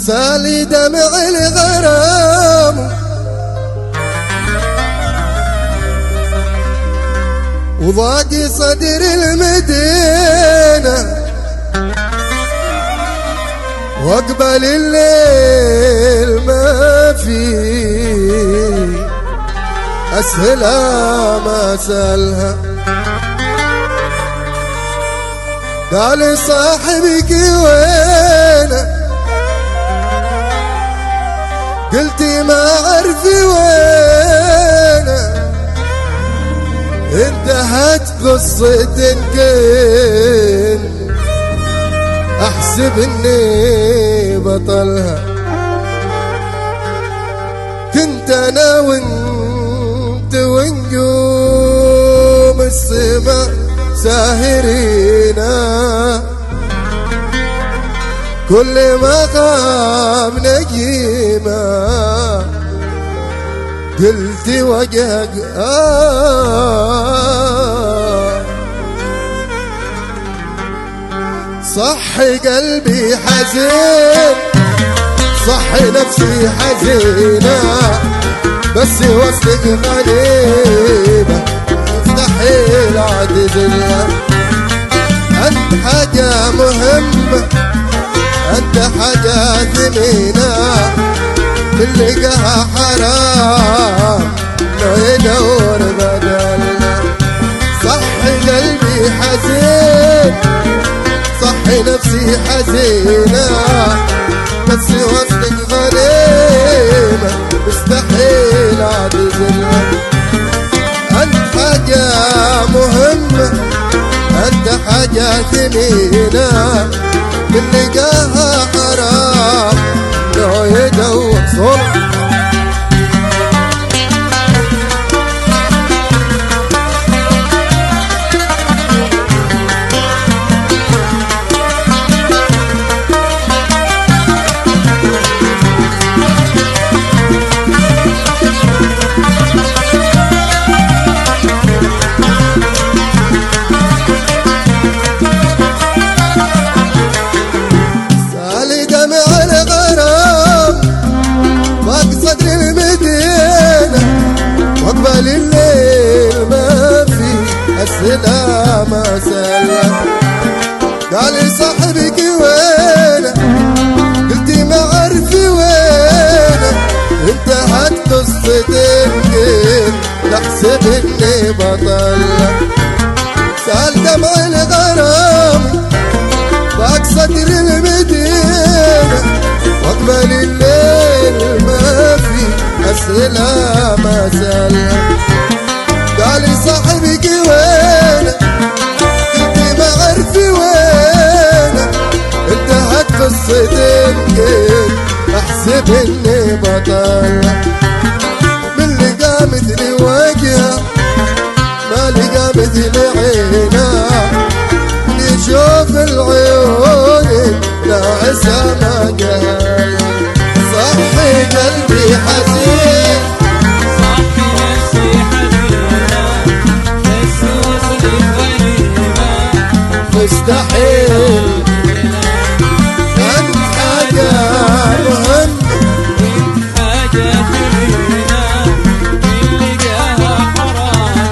سالي دمع الغرام وضاقي صدر المدينة واقبل الليل ما فيه اسهلها ما سالها. قال صاحبك وينه قلتي ما اعرف وينه انتهت قصة كن احسب اني بطلها. كنت انا وانت ونجوم السما ساهرينا كل ما قام نجيمه قلت وجهك صح قلبي حزين صح نفسي حزينة بس وصلك غريبة مستحيل اعتزلها. انت حاجة مهمة انت حاجة ثمينة اللي لقاها حرام لو يدور بدلنا. صح قلبي حزين صح نفسي حزينة بس وصلك غريبة مستحيل اعتزلها. انت حاجة مهمة انت حاجة ثمينة اللي لقاها حرام لو يدور صوت. سالي دمع الغرام ضاق صدر المدينة واقبل الليل ما في اسئلة ما سألها. قال صاحبك وينه قلتي ما اعرف وينه انتهت قصتك تحسب اني بطلها. سال دمع الغرام ضاق صدر المدينة واقبل الليل ما في اسئلة ما سألها. قال صاحبك وينه قلتي ما اعرف وينه انتهت قصتك احسب اني بطلها. من لقى مثلي وجهه ما لقى مثلي عينه يشوف العيون ناعسة ما جهل. صحي قلبي حزين صحي نفسي حزينة بس وصلي غريبة مستحيل. انت حاجة مهمة انت حاجة ثمينة اللي لقاها حرام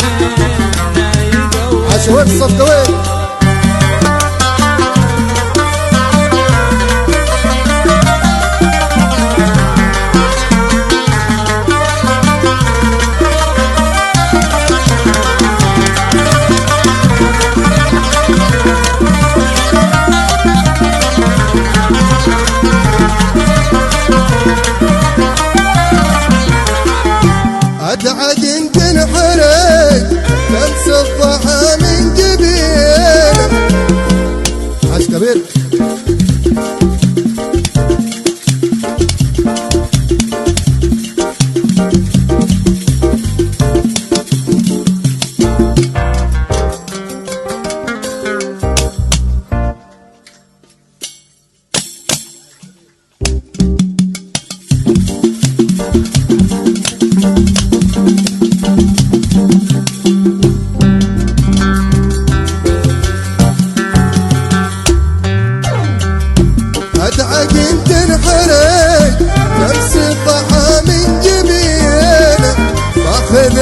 ما يدور. عشوائي الصدوين ادعك انت انحرق لمس الضحى من جبينه. حاج كبير ادعك تنحرق نفس الضحى من جبينه ماخذ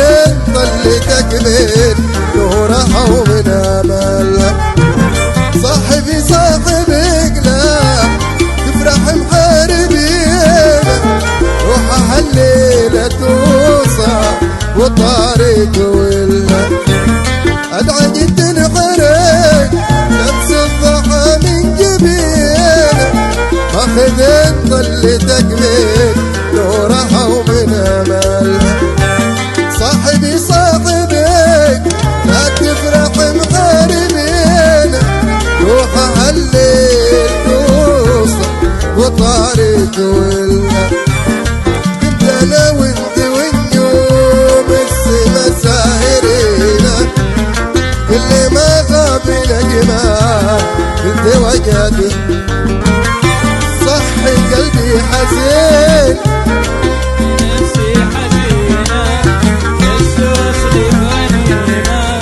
طلتك من نورها ومن املها صاحبي صاحبك لا تفرح محاربينه روح هالليلة توصل وطارق ولا ادعك تنحرق نفس الضحى من جبينه ماخذ طلتك من نورها ومن املها صاحبي صاحبك لا تفرح محاربينه روح هالليل توصل وطارق ولا كنت انا وانت والنجوم السما ساهرينا كل ما غاب نجمه كنت وجهتي صح قلبي حزين نفسي حزينة بس وصلي غنيمة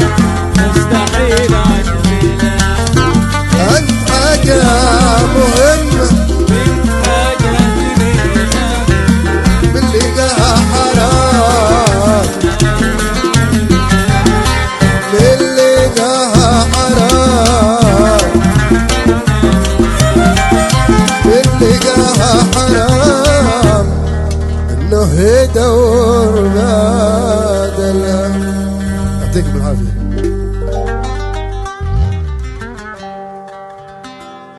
مستحيل عجزينة انت حاجة مهمة بنت حاجة ثمينة بنلقاها حرام بنلقاها حرام بنلقاها حرام انه يدور بادلها يعطيكم العافية